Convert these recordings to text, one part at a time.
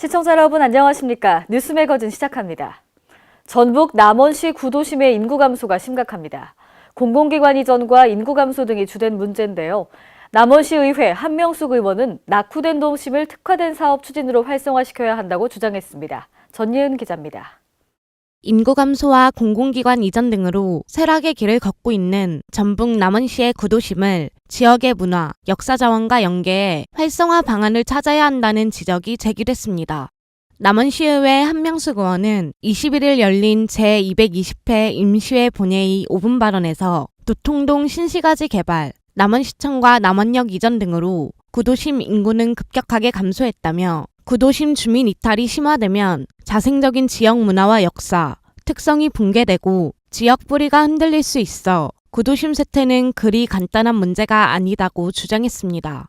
시청자 여러분 안녕하십니까? 뉴스 매거진 시작합니다. 전북 남원시 구도심의 인구 감소가 심각합니다. 공공기관 이전과 인구 감소 등이 주된 문제인데요. 남원시의회 한명숙 의원은 낙후된 도심을 특화된 사업 추진으로 활성화시켜야 한다고 주장했습니다. 전예은 기자입니다. 인구 감소와 공공기관 이전 등으로 쇠락의 길을 걷고 있는 전북 남원시의 구도심을 지역의 문화, 역사 자원과 연계해 활성화 방안을 찾아야 한다는 지적이 제기됐습니다. 남원시의회 한명숙 의원은 21일 열린 제220회 임시회 본회의 5분 발언에서 도통동 신시가지 개발, 남원시청과 남원역 이전 등으로 구도심 인구는 급격하게 감소했다며 구도심 주민 이탈이 심화되면 자생적인 지역 문화와 역사, 특성이 붕괴되고 지역 뿌리가 흔들릴 수 있어 구도심 쇠퇴는 그리 간단한 문제가 아니다고 주장했습니다.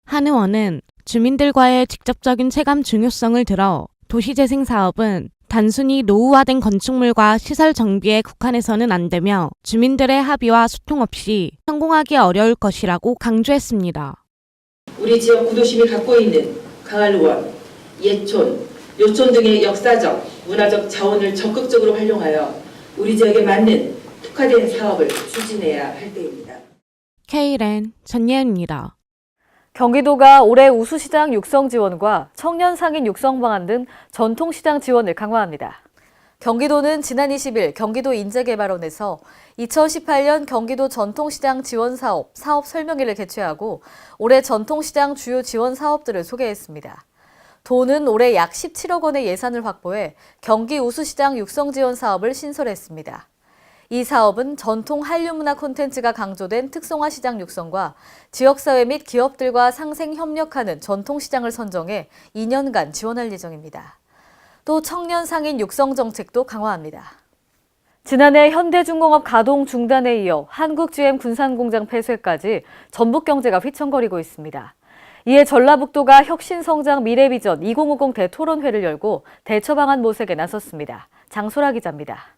한 의원은 주민들과의 직접적인 체감 중요성을 들어 도시재생 사업은 단순히 노후화된 건축물과 시설 정비에 국한해서는 안 되며 주민들의 합의와 소통 없이 성공하기 어려울 것이라고 강조했습니다. 우리 지역 구도심이 갖고 있는 강할루원, 예촌, 요촌 등의 역사적, 문화적 자원을 적극적으로 활용하여 우리 지역에 맞는 특화된 사업을 추진해야 할 때입니다. K랜 전예은입니다. 경기도가 올해 우수시장 육성 지원과 청년 상인 육성 방안 등 전통시장 지원을 강화합니다. 경기도는 지난 20일 경기도 인재개발원에서 2018년 경기도 전통시장 지원 사업 설명회를 개최하고 올해 전통시장 주요 지원 사업들을 소개했습니다. 도는 올해 약 17억 원의 예산을 확보해 경기 우수시장 육성 지원 사업을 신설했습니다. 이 사업은 전통 한류문화 콘텐츠가 강조된 특성화 시장 육성과 지역사회 및 기업들과 상생 협력하는 전통시장을 선정해 2년간 지원할 예정입니다. 또 청년 상인 육성 정책도 강화합니다. 지난해 현대중공업 가동 중단에 이어 한국 GM 군산공장 폐쇄까지 전북 경제가 휘청거리고 있습니다. 이에 전라북도가 혁신성장 미래비전 2050 대토론회를 열고 대처 방안 모색에 나섰습니다. 장소라 기자입니다.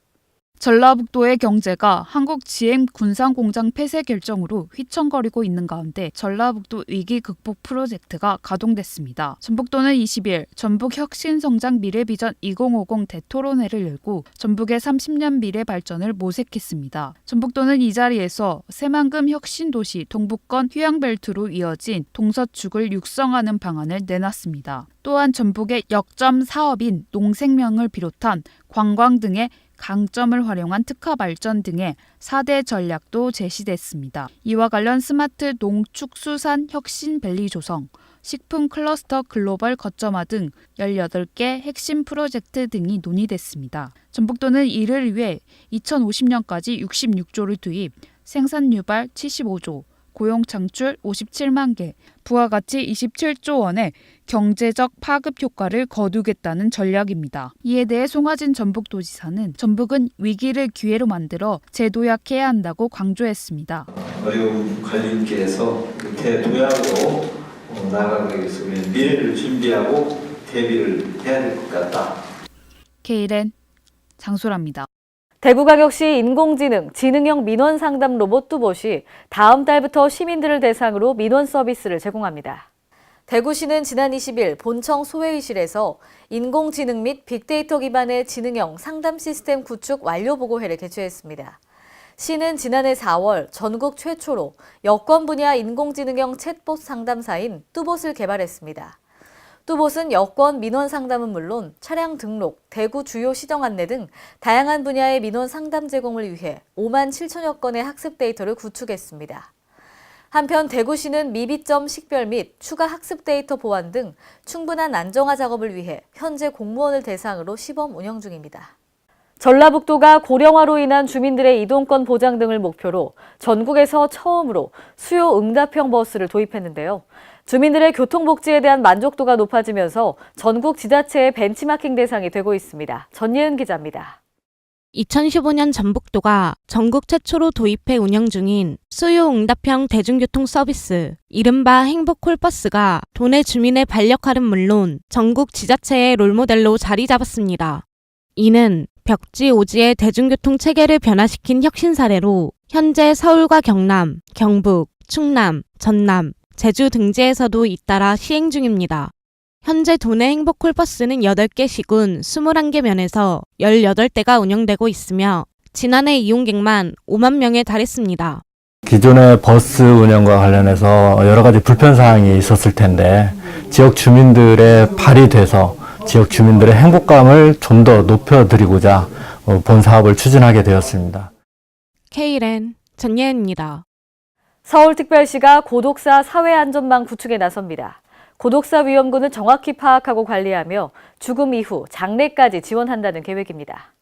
전라북도의 경제가 한국 GM 군산공장 폐쇄 결정으로 휘청거리고 있는 가운데 전라북도 위기 극복 프로젝트가 가동됐습니다. 전북도는 20일 전북 혁신성장 미래비전 2050 대토론회를 열고 전북의 30년 미래 발전을 모색했습니다. 전북도는 이 자리에서 새만금 혁신도시 동북권 휴양벨트로 이어진 동서축을 육성하는 방안을 내놨습니다. 또한 전북의 역점 사업인 농생명을 비롯한 관광 등의 강점을 활용한 특화 발전 등의 4대 전략도 제시됐습니다. 이와 관련 스마트 농축수산 혁신밸리 조성, 식품 클러스터 글로벌 거점화 등 18개 핵심 프로젝트 등이 논의됐습니다. 전북도는 이를 위해 2050년까지 66조를 투입, 생산 유발 75조, 고용 창출 57만 개, 부가가치 27조 원의 경제적 파급 효과를 거두겠다는 전략입니다. 이에 대해 송하진 전북도지사는 전북은 위기를 기회로 만들어 재도약해야 한다고 강조했습니다. 어려운 관리인께서 대도약으로 나아가기 위해서 미래를 준비하고 대비를 해야 될 것 같다. K랜 장소라입니다. 대구광역시 인공지능, 지능형 민원 상담 로봇 뚜봇이 다음 달부터 시민들을 대상으로 민원 서비스를 제공합니다. 대구시는 지난 20일 본청 소회의실에서 인공지능 및 빅데이터 기반의 지능형 상담 시스템 구축 완료 보고회를 개최했습니다. 시는 지난해 4월 전국 최초로 여권 분야 인공지능형 챗봇 상담사인 뚜봇을 개발했습니다. 뚜봇은 여권 민원 상담은 물론 차량 등록, 대구 주요 시정 안내 등 다양한 분야의 민원 상담 제공을 위해 5만 7천여 건의 학습 데이터를 구축했습니다. 한편 대구시는 미비점 식별 및 추가 학습 데이터 보완 등 충분한 안정화 작업을 위해 현재 공무원을 대상으로 시범 운영 중입니다. 전라북도가 고령화로 인한 주민들의 이동권 보장 등을 목표로 전국에서 처음으로 수요 응답형 버스를 도입했는데요. 주민들의 교통복지에 대한 만족도가 높아지면서 전국 지자체의 벤치마킹 대상이 되고 있습니다. 전예은 기자입니다. 2015년 전북도가 전국 최초로 도입해 운영 중인 수요응답형 대중교통 서비스, 이른바 행복콜버스가 도내 주민의 반역할은 물론 전국 지자체의 롤모델로 자리 잡았습니다. 이는 벽지 오지의 대중교통 체계를 변화시킨 혁신 사례로 현재 서울과 경남, 경북, 충남, 전남, 제주 등지에서도 잇따라 시행 중입니다. 현재 도내 행복콜버스는 8개 시군 21개 면에서 18대가 운영되고 있으며 지난해 이용객만 5만 명에 달했습니다. 기존의 버스 운영과 관련해서 여러 가지 불편사항이 있었을 텐데 지역 주민들의 발휘돼서 지역 주민들의 행복감을 좀 더 높여드리고자 본 사업을 추진하게 되었습니다. K랜 전예은입니다. 서울특별시가 고독사 사회안전망 구축에 나섭니다. 고독사 위험군을 정확히 파악하고 관리하며 죽음 이후 장례까지 지원한다는 계획입니다.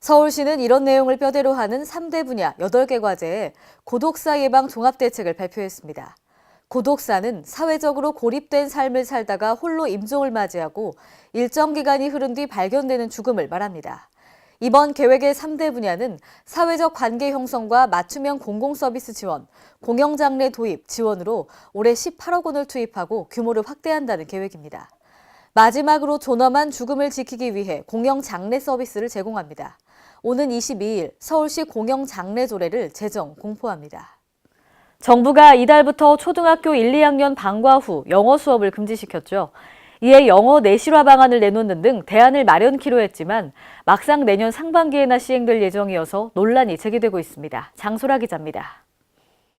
서울시는 이런 내용을 뼈대로 하는 3대 분야 8개 과제에 고독사 예방 종합대책을 발표했습니다. 고독사는 사회적으로 고립된 삶을 살다가 홀로 임종을 맞이하고 일정 기간이 흐른 뒤 발견되는 죽음을 말합니다. 이번 계획의 3대 분야는 사회적 관계 형성과 맞춤형 공공서비스 지원, 공영장례 도입 지원으로 올해 18억 원을 투입하고 규모를 확대한다는 계획입니다. 마지막으로 존엄한 죽음을 지키기 위해 공영장례 서비스를 제공합니다. 오는 22일 서울시 공영장례조례를 제정 공포합니다. 정부가 이달부터 초등학교 1, 2학년 방과 후 영어 수업을 금지시켰죠. 이에 영어 내실화 방안을 내놓는 등 대안을 마련키로 했지만 막상 내년 상반기에나 시행될 예정이어서 논란이 제기되고 있습니다. 장소라 기자입니다.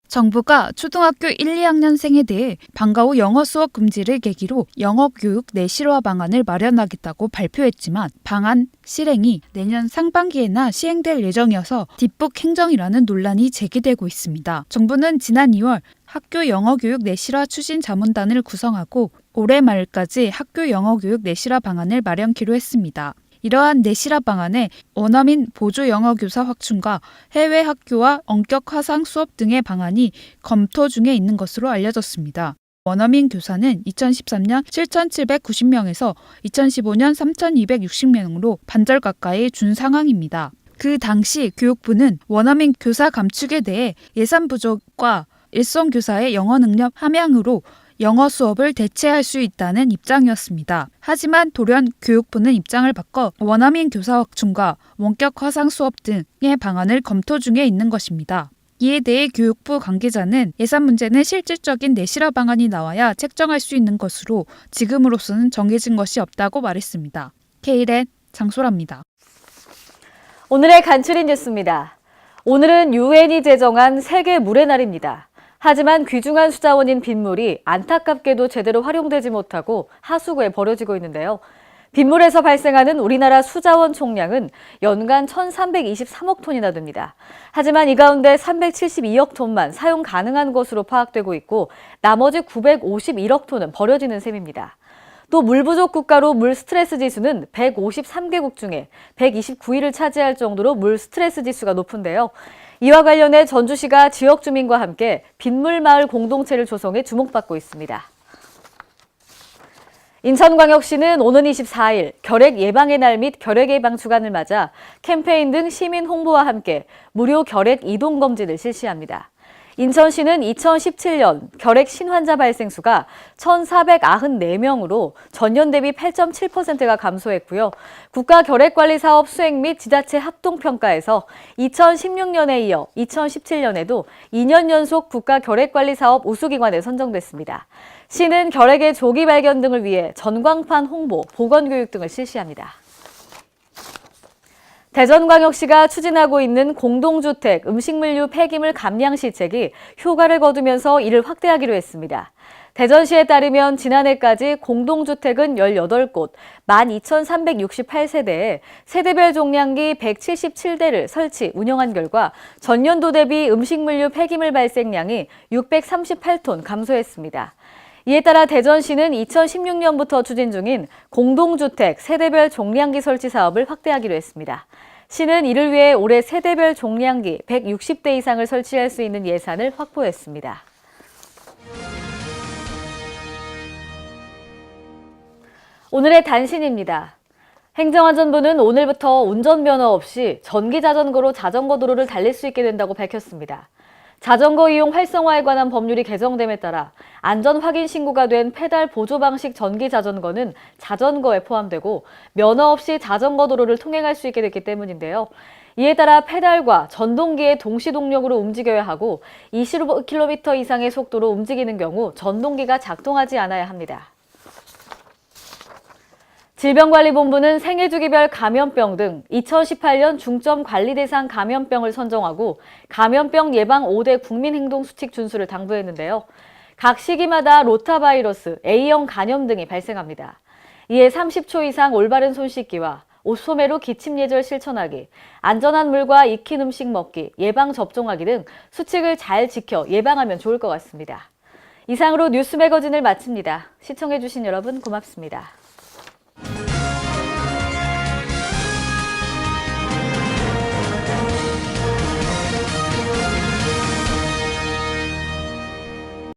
정부가 초등학교 1, 2학년생에 대해 방과 후 영어 수업 금지를 계기로 영어 교육 내실화 방안을 마련하겠다고 발표했지만 방안 실행이 내년 상반기에나 시행될 예정이어서 뒷북 행정이라는 논란이 제기되고 있습니다. 정부는 지난 2월 학교 영어 교육 내실화 추진 자문단을 구성하고 올해 말까지 학교 영어 교육 내실화 방안을 마련키로 했습니다. 이러한 내실화 방안에 원어민 보조 영어 교사 확충과 해외 학교와 원격 화상 수업 등의 방안이 검토 중에 있는 것으로 알려졌습니다. 원어민 교사는 2013년 7,790명에서 2015년 3,260명으로 반절 가까이 준 상황입니다. 그 당시 교육부는 원어민 교사 감축에 대해 예산 부족과 일선 교사의 영어 능력 함양으로 영어 수업을 대체할 수 있다는 입장이었습니다. 하지만 돌연 교육부는 입장을 바꿔 원어민 교사 확충과 원격 화상 수업 등의 방안을 검토 중에 있는 것입니다. 이에 대해 교육부 관계자는 예산 문제는 실질적인 내실화 방안이 나와야 책정할 수 있는 것으로 지금으로서는 정해진 것이 없다고 말했습니다. K랜 장소라입니다. 오늘의 간추린 뉴스입니다. 오늘은 유엔이 제정한 세계 물의 날입니다. 하지만 귀중한 수자원인 빗물이 안타깝게도 제대로 활용되지 못하고 하수구에 버려지고 있는데요. 빗물에서 발생하는 우리나라 수자원 총량은 연간 1,323억 톤이나 됩니다. 하지만 이 가운데 372억 톤만 사용 가능한 것으로 파악되고 있고 나머지 951억 톤은 버려지는 셈입니다. 또 물 부족 국가로 물 스트레스 지수는 153개국 중에 129위를 차지할 정도로 물 스트레스 지수가 높은데요. 이와 관련해 전주시가 지역 주민과 함께 빗물마을 공동체를 조성해 주목받고 있습니다. 인천광역시는 오는 24일 결핵 예방의 날 및 결핵 예방 주간을 맞아 캠페인 등 시민 홍보와 함께 무료 결핵 이동 검진을 실시합니다. 인천시는 2017년 결핵 신환자 발생 수가 1,494명으로 전년 대비 8.7%가 감소했고요. 국가결핵관리사업 수행 및 지자체 합동평가에서 2016년에 이어 2017년에도 2년 연속 국가결핵관리사업 우수기관에 선정됐습니다. 시는 결핵의 조기 발견 등을 위해 전광판 홍보, 보건교육 등을 실시합니다. 대전광역시가 추진하고 있는 공동주택 음식물류 폐기물 감량 시책이 효과를 거두면서 이를 확대하기로 했습니다. 대전시에 따르면 지난해까지 공동주택은 18곳, 12,368세대에 세대별 종량기 177대를 설치, 운영한 결과 전년도 대비 음식물류 폐기물 발생량이 638톤 감소했습니다. 이에 따라 대전시는 2016년부터 추진 중인 공동주택 세대별 종량기 설치 사업을 확대하기로 했습니다. 시는 이를 위해 올해 세대별 종량기 160대 이상을 설치할 수 있는 예산을 확보했습니다. 오늘의 단신입니다. 행정안전부는 오늘부터 운전면허 없이 전기자전거로 자전거 도로를 달릴 수 있게 된다고 밝혔습니다. 자전거 이용 활성화에 관한 법률이 개정됨에 따라 안전 확인 신고가 된 페달 보조 방식 전기 자전거는 자전거에 포함되고 면허 없이 자전거 도로를 통행할 수 있게 됐기 때문인데요. 이에 따라 페달과 전동기의 동시 동력으로 움직여야 하고 20km 이상의 속도로 움직이는 경우 전동기가 작동하지 않아야 합니다. 질병관리본부는 생애주기별 감염병 등 2018년 중점 관리 대상 감염병을 선정하고 감염병 예방 5대 국민행동수칙 준수를 당부했는데요. 각 시기마다 로타바이러스, A형 간염 등이 발생합니다. 이에 30초 이상 올바른 손 씻기와 옷소매로 기침 예절 실천하기, 안전한 물과 익힌 음식 먹기, 예방 접종하기 등 수칙을 잘 지켜 예방하면 좋을 것 같습니다. 이상으로 뉴스 매거진을 마칩니다. 시청해주신 여러분 고맙습니다.